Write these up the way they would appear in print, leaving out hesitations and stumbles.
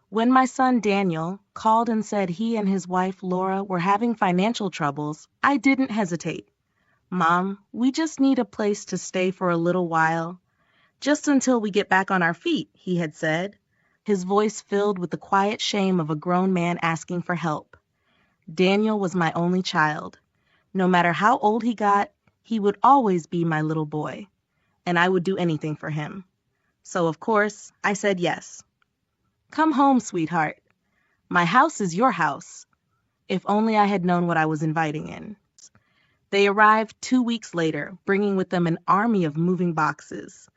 When my son Daniel called and said he and his wife Laura were having financial troubles, I didn't hesitate. Mom, we just need a place to stay for a little while. Just until we get back on our feet, he had said, his voice filled with the quiet shame of a grown man asking for help. Daniel was my only child. No matter how old he got, he would always be my little boy, and I would do anything for him. So, of course, I said yes. Come home, sweetheart. My house is your house. If only I had known what I was inviting in. They arrived 2 weeks later, bringing with them an army of moving boxes.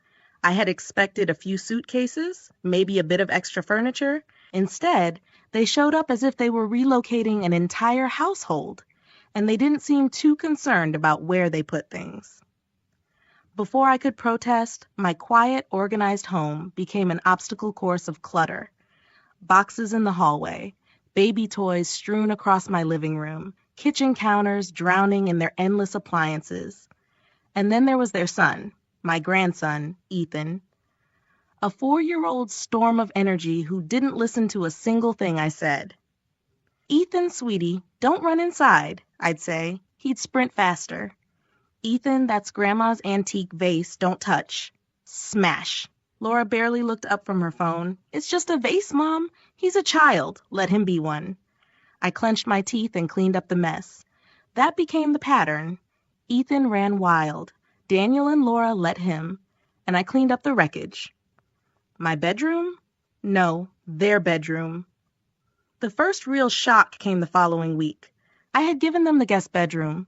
I had expected a few suitcases, maybe a bit of extra furniture. Instead, they showed up as if they were relocating an entire household, and they didn't seem too concerned about where they put things. Before I could protest, my quiet, organized home became an obstacle course of clutter. Boxes in the hallway, baby toys strewn across my living room, kitchen counters drowning in their endless appliances. And then there was their son, my grandson, Ethan. A 4-year-old storm of energy who didn't listen to a single thing I said. Ethan, sweetie, don't run inside, I'd say. He'd sprint faster. Ethan, that's Grandma's antique vase, don't touch. Smash. Laura barely looked up from her phone. It's just a vase, Mom. He's a child. Let him be one. I clenched my teeth and cleaned up the mess. That became the pattern. Ethan ran wild. Daniel and Laura let him, and I cleaned up the wreckage. My bedroom? No, their bedroom. The first real shock came the following week. I had given them the guest bedroom.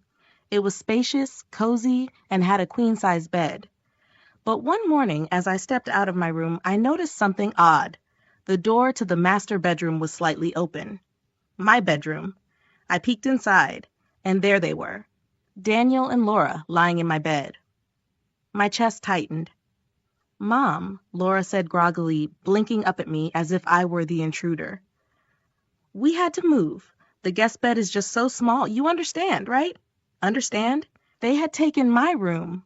It was spacious, cozy, and had a queen-size bed. But one morning, as I stepped out of my room, I noticed something odd. The door to the master bedroom was slightly open. My bedroom. I peeked inside, and there they were, Daniel and Laura lying in my bed. My chest tightened. Mom, Laura said groggily, blinking up at me as if I were the intruder. We had to move. The guest bed is just so small. You understand, right? Understand? They had taken my room,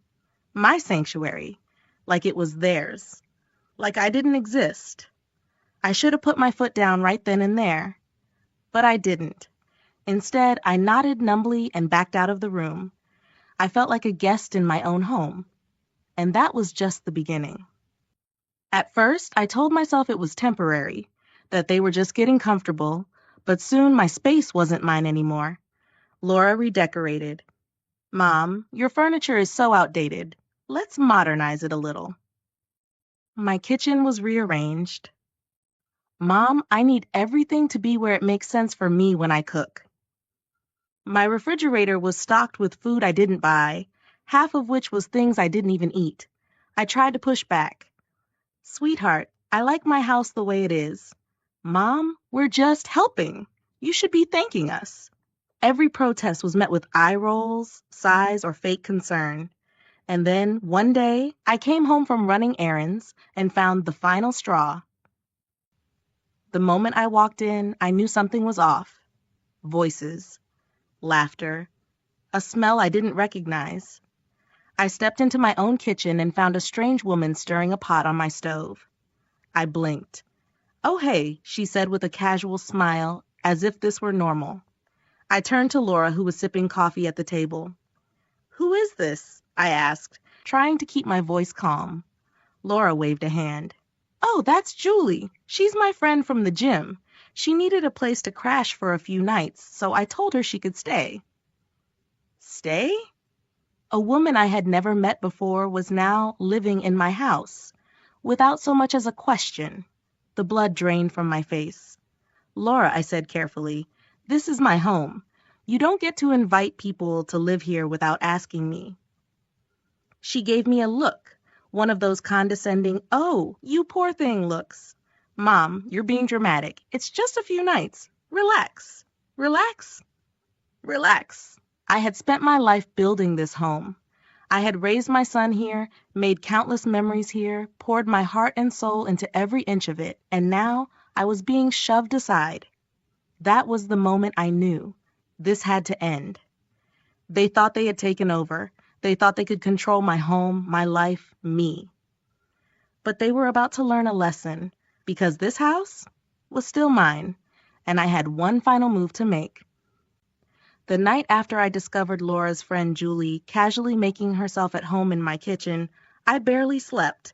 my sanctuary, like it was theirs, like I didn't exist. I should have put my foot down right then and there, but I didn't. Instead, I nodded numbly and backed out of the room. I felt like a guest in my own home, and that was just the beginning. At first, I told myself it was temporary, that they were just getting comfortable, but soon my space wasn't mine anymore. Laura redecorated. Mom, your furniture is so outdated. Let's modernize it a little. My kitchen was rearranged. Mom, I need everything to be where it makes sense for me when I cook. My refrigerator was stocked with food I didn't buy, half of which was things I didn't even eat. I tried to push back. Sweetheart, I like my house the way it is. Mom, we're just helping. You should be thanking us. Every protest was met with eye rolls, sighs, or fake concern. And then, one day, I came home from running errands and found the final straw. The moment I walked in, I knew something was off. Voices, laughter, a smell I didn't recognize. I stepped into my own kitchen and found a strange woman stirring a pot on my stove. I blinked. Oh, hey, she said with a casual smile, as if this were normal. I turned to Laura, who was sipping coffee at the table. Who is this? I asked, trying to keep my voice calm. Laura waved a hand. Oh, that's Julie. She's my friend from the gym. She needed a place to crash for a few nights, so I told her she could stay. Stay? A woman I had never met before was now living in my house, without so much as a question. The blood drained from my face. Laura, I said carefully, this is my home. You don't get to invite people to live here without asking me. She gave me a look, one of those condescending, oh, you poor thing looks. Mom, you're being dramatic. It's just a few nights. Relax. Relax. Relax. I had spent my life building this home. I had raised my son here, made countless memories here, poured my heart and soul into every inch of it, and now I was being shoved aside. That was the moment I knew. This had to end. They thought they had taken over. They thought they could control my home, my life, me. But they were about to learn a lesson, because this house, was still mine, and I had one final move to make. The night after I discovered Laura's friend Julie casually making herself at home in my kitchen, I barely slept.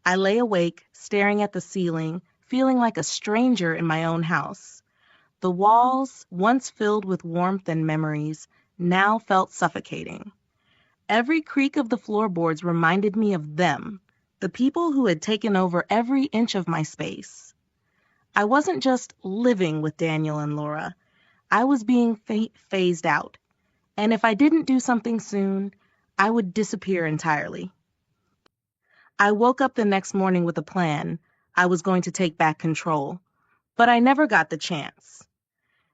I lay awake, staring at the ceiling, feeling like a stranger in my own house. The walls, once filled with warmth and memories, now felt suffocating. Every creak of the floorboards reminded me of them, the people who had taken over every inch of my space. I wasn't just living with Daniel and Laura. I was being phased out, and if I didn't do something soon, I would disappear entirely. I woke up the next morning with a plan. I was going to take back control, but I never got the chance.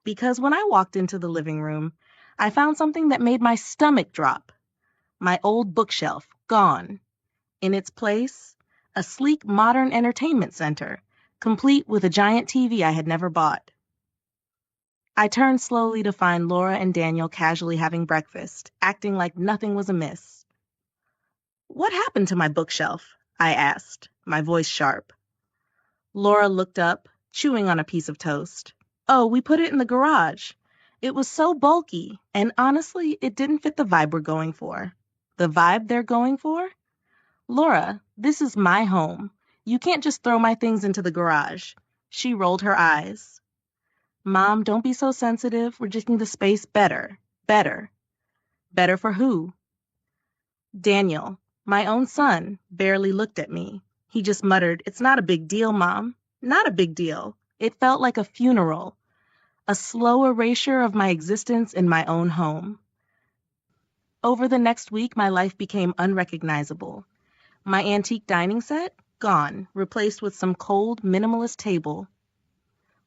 Because when I walked into the living room, I found something that made my stomach drop. My old bookshelf, gone. In its place, a sleek modern entertainment center, complete with a giant TV I had never bought. I turned slowly to find Laura and Daniel casually having breakfast, acting like nothing was amiss. "What happened to my bookshelf?" I asked, my voice sharp. Laura looked up, chewing on a piece of toast. "Oh, we put it in the garage. It was so bulky, and honestly, it didn't fit the vibe we're going for." "The vibe they're going for?" "Laura, this is my home. You can't just throw my things into the garage." She rolled her eyes. "Mom, don't be so sensitive. We're just making the space better. Better. Better for who?" Daniel, my own son, barely looked at me. He just muttered, "It's not a big deal, Mom. Not a big deal." It felt like a funeral, a slow erasure of my existence in my own home. Over the next week, my life became unrecognizable. My antique dining set, gone, replaced with some cold, minimalist table.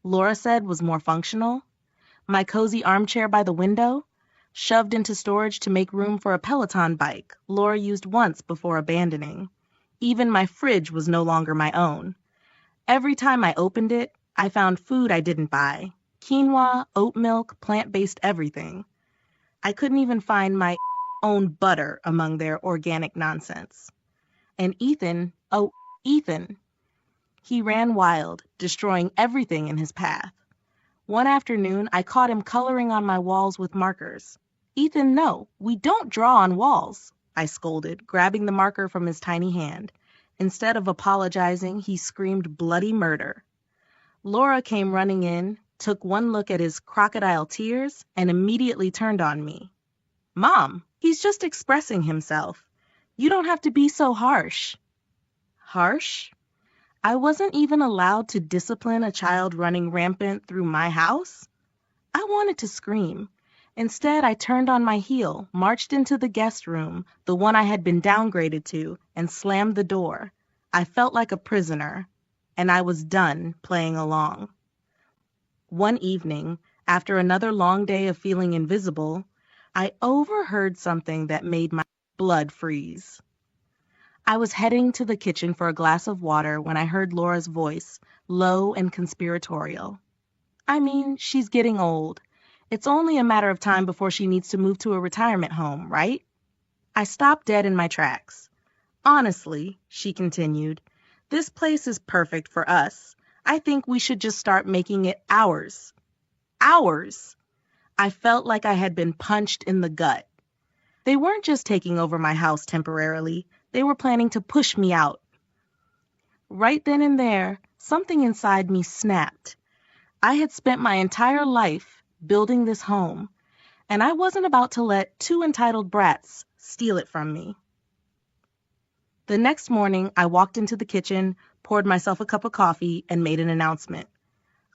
Laura said was more functional. My cozy armchair by the window, shoved into storage to make room for a Peloton bike Laura used once before abandoning. Even my fridge was no longer my own. Every time I opened it, I found food I didn't buy. Quinoa, oat milk, plant-based everything. I couldn't even find my own butter among their organic nonsense. And Ethan, he ran wild, destroying everything in his path. One afternoon, I caught him coloring on my walls with markers. "Ethan, no, we don't draw on walls," I scolded, grabbing the marker from his tiny hand. Instead of apologizing, he screamed bloody murder. Laura came running in, took one look at his crocodile tears, and immediately turned on me. "Mom, he's just expressing himself. You don't have to be so harsh." Harsh? I wasn't even allowed to discipline a child running rampant through my house? I wanted to scream. Instead, I turned on my heel, marched into the guest room, the one I had been downgraded to, and slammed the door. I felt like a prisoner, and I was done playing along. One evening, after another long day of feeling invisible, I overheard something that made my blood freeze. I was heading to the kitchen for a glass of water when I heard Laura's voice, low and conspiratorial. "I mean, she's getting old. It's only a matter of time before she needs to move to a retirement home, right?" I stopped dead in my tracks. "Honestly," she continued, "this place is perfect for us. I think we should just start making it ours." Ours! I felt like I had been punched in the gut. They weren't just taking over my house temporarily. They were planning to push me out. Right then and there, something inside me snapped. I had spent my entire life building this home, and I wasn't about to let two entitled brats steal it from me. The next morning, I walked into the kitchen, poured myself a cup of coffee, and made an announcement.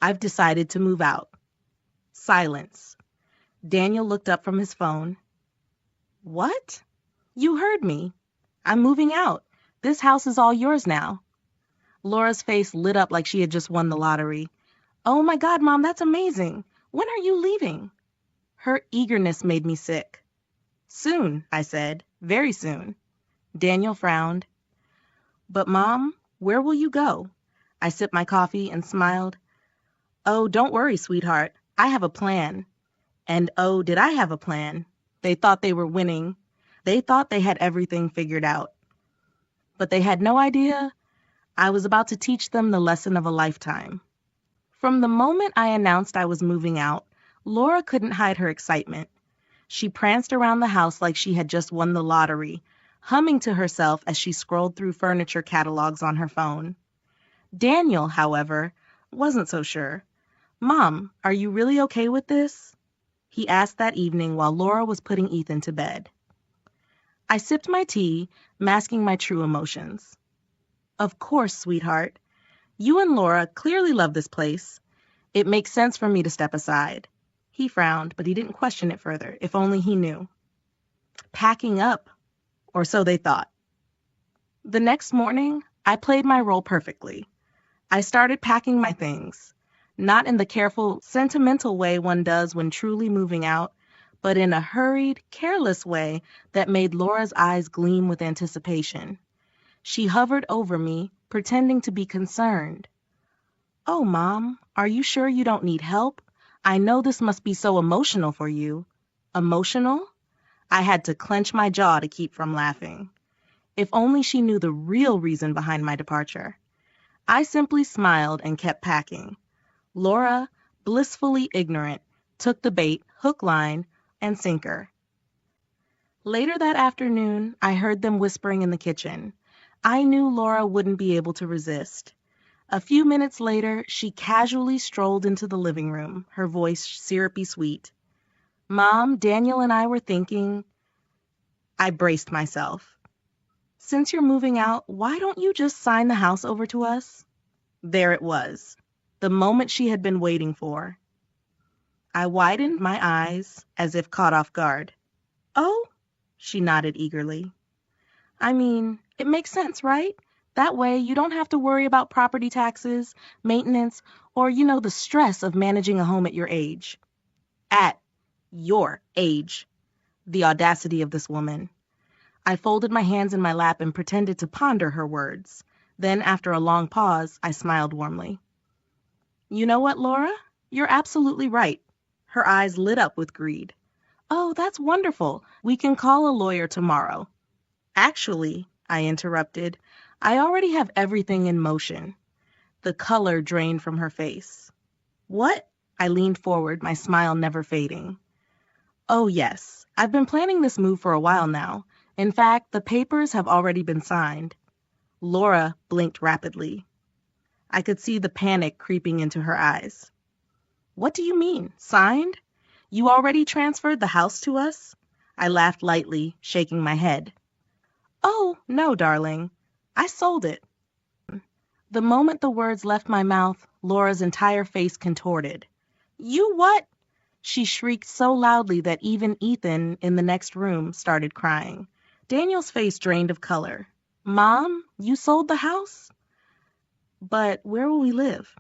"I've decided to move out." Silence. Daniel looked up from his phone. "What?" "You heard me. I'm moving out. This house is all yours now." Laura's face lit up like she had just won the lottery. "Oh my God, Mom, that's amazing. When are you leaving?" Her eagerness made me sick. "Soon," I said. "Very soon." Daniel frowned. "But Mom, where will you go?" I sipped my coffee and smiled. "Oh, don't worry, sweetheart. I have a plan." And oh, did I have a plan. They thought they were winning. They thought they had everything figured out. But they had no idea I was about to teach them the lesson of a lifetime. From the moment I announced I was moving out, Laura couldn't hide her excitement. She pranced around the house like she had just won the lottery, humming to herself as she scrolled through furniture catalogs on her phone. Daniel, however, wasn't so sure. "Mom, are you really okay with this?" he asked that evening while Laura was putting Ethan to bed. I sipped my tea, masking my true emotions. "Of course, sweetheart. You and Laura clearly love this place. It makes sense for me to step aside." He frowned, but he didn't question it further. If only he knew. Packing up, or so they thought. The next morning, I played my role perfectly. I started packing my things, not in the careful, sentimental way one does when truly moving out, but in a hurried, careless way that made Laura's eyes gleam with anticipation. She hovered over me, pretending to be concerned. "Oh, Mom, are you sure you don't need help? I know this must be so emotional for you." Emotional? I had to clench my jaw to keep from laughing. If only she knew the real reason behind my departure. I simply smiled and kept packing. Laura, blissfully ignorant, took the bait, hook, line, and sinker. Later that afternoon, I heard them whispering in the kitchen. I knew Laura wouldn't be able to resist. A few minutes later, she casually strolled into the living room, her voice syrupy sweet. "Mom, Daniel and I were thinking." I braced myself. "Since you're moving out, why don't you just sign the house over to us?" There it was, the moment she had been waiting for. I widened my eyes, as if caught off guard. "Oh?" She nodded eagerly. "I mean, it makes sense, right? That way you don't have to worry about property taxes, maintenance, or, the stress of managing a home at your age." At your age. The audacity of this woman. I folded my hands in my lap and pretended to ponder her words. Then, after a long pause, I smiled warmly. "You know what, Laura? You're absolutely right." Her eyes lit up with greed. "Oh, that's wonderful. We can call a lawyer tomorrow." "Actually," I interrupted, "I already have everything in motion." The color drained from her face. "What?" I leaned forward, my smile never fading. "Oh, yes. I've been planning this move for a while now. In fact, the papers have already been signed." Laura blinked rapidly. I could see the panic creeping into her eyes. "What do you mean? Signed? You already transferred the house to us?" I laughed lightly, shaking my head. "Oh, no, darling. I sold it." The moment the words left my mouth, Laura's entire face contorted. "You what?" She shrieked so loudly that even Ethan, in the next room, started crying. Daniel's face drained of color. "Mom, you sold the house? But where will we live?"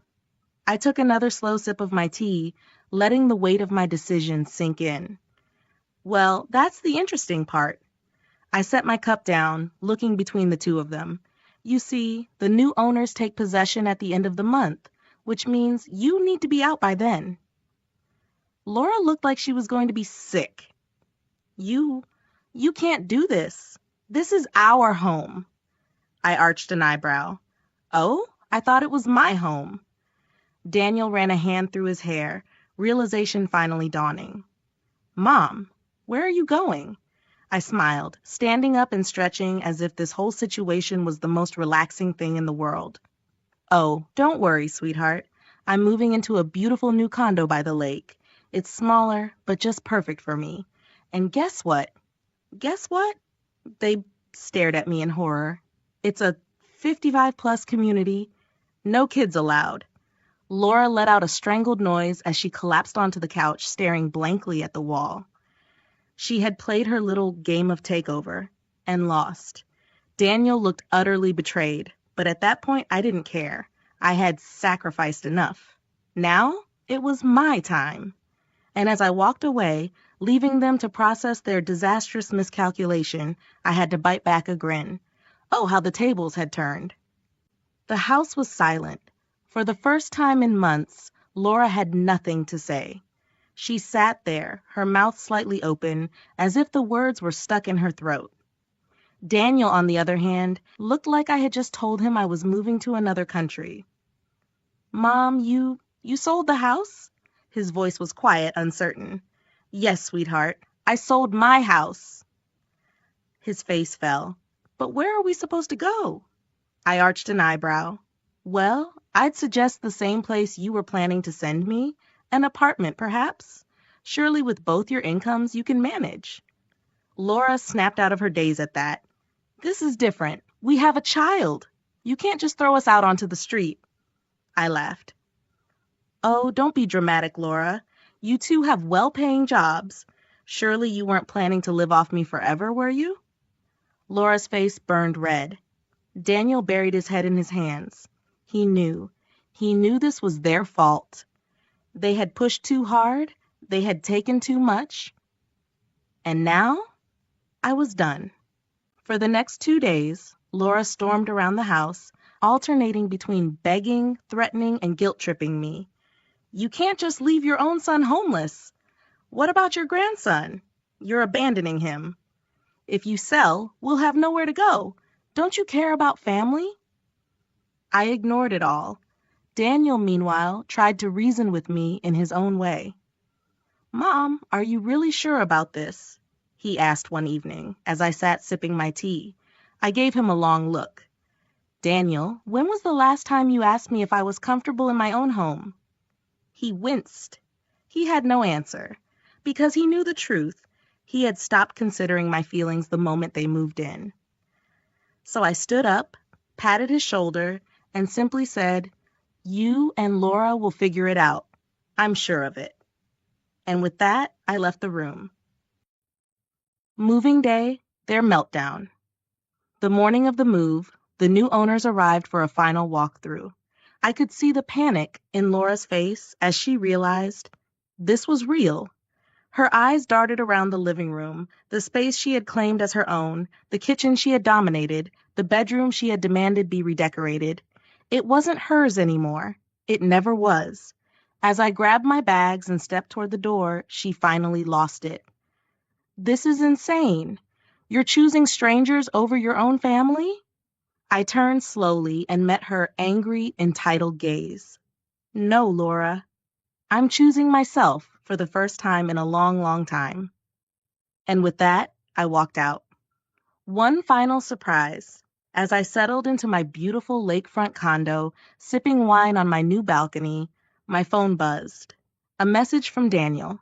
I took another slow sip of my tea, letting the weight of my decision sink in. "Well, that's the interesting part." I set my cup down, looking between the two of them. "You see, the new owners take possession at the end of the month, which means you need to be out by then." Laura looked like she was going to be sick. You can't do this. This is our home." I arched an eyebrow. "Oh, I thought it was my home." Daniel ran a hand through his hair, realization finally dawning. "Mom, where are you going?" I smiled, standing up and stretching as if this whole situation was the most relaxing thing in the world. "Oh, don't worry, sweetheart. I'm moving into a beautiful new condo by the lake. It's smaller, but just perfect for me. And guess what? Guess what?" They stared at me in horror. "It's a 55-plus community. No kids allowed." Laura let out a strangled noise as she collapsed onto the couch, staring blankly at the wall. She had played her little game of takeover and lost. Daniel looked utterly betrayed, but at that point I didn't care. I had sacrificed enough. Now it was my time. And as I walked away, leaving them to process their disastrous miscalculation, I had to bite back a grin. Oh, how the tables had turned. The house was silent. For the first time in months, Laura had nothing to say. She sat there, her mouth slightly open, as if the words were stuck in her throat. Daniel, on the other hand, looked like I had just told him I was moving to another country. "Mom, You sold the house? His voice was quiet, uncertain. Yes, sweetheart. I sold my house. His face fell. But where are we supposed to go? I arched an eyebrow. Well, I'd suggest the same place you were planning to send me. An apartment, perhaps. Surely with both your incomes you can manage. Laura snapped out of her daze at that. This is different. We have a child. You can't just throw us out onto the street. I laughed. Oh, don't be dramatic, Laura. You two have well-paying jobs. Surely you weren't planning to live off me forever, were you? Laura's face burned red. Daniel buried his head in his hands. He knew. He knew this was their fault. They had pushed too hard. They had taken too much. And now I was done. For the next 2 days, Laura stormed around the house, alternating between begging, threatening, and guilt-tripping me. You can't just leave your own son homeless. What about your grandson? You're abandoning him. If you sell, we'll have nowhere to go. Don't you care about family? I ignored it all. Daniel, meanwhile, tried to reason with me in his own way. Mom, are you really sure about this? He asked one evening, as I sat sipping my tea. I gave him a long look. Daniel, when was the last time you asked me if I was comfortable in my own home? He winced. He had no answer. Because he knew the truth, he had stopped considering my feelings the moment they moved in. So I stood up, patted his shoulder, and simply said, You and Laura will figure it out. I'm sure of it. And with that, I left the room. Moving day, their meltdown. The morning of the move, the new owners arrived for a final walkthrough. I could see the panic in Laura's face as she realized this was real. Her eyes darted around the living room, the space she had claimed as her own, the kitchen she had dominated, the bedroom she had demanded be redecorated. It wasn't hers anymore. It never was. As I grabbed my bags and stepped toward the door, she finally lost it. This is insane. You're choosing strangers over your own family? I turned slowly and met her angry, entitled gaze. No, Laura. I'm choosing myself for the first time in a long, long time. And with that, I walked out. One final surprise. As I settled into my beautiful lakefront condo, sipping wine on my new balcony, my phone buzzed. A message from Daniel.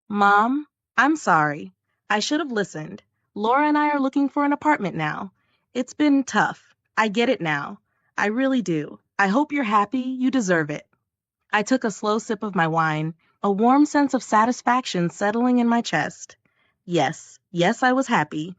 Mom, I'm sorry. I should have listened. Laura and I are looking for an apartment now. It's been tough. I get it now. I really do. I hope you're happy. You deserve it. I took a slow sip of my wine, a warm sense of satisfaction settling in my chest. Yes, I was happy,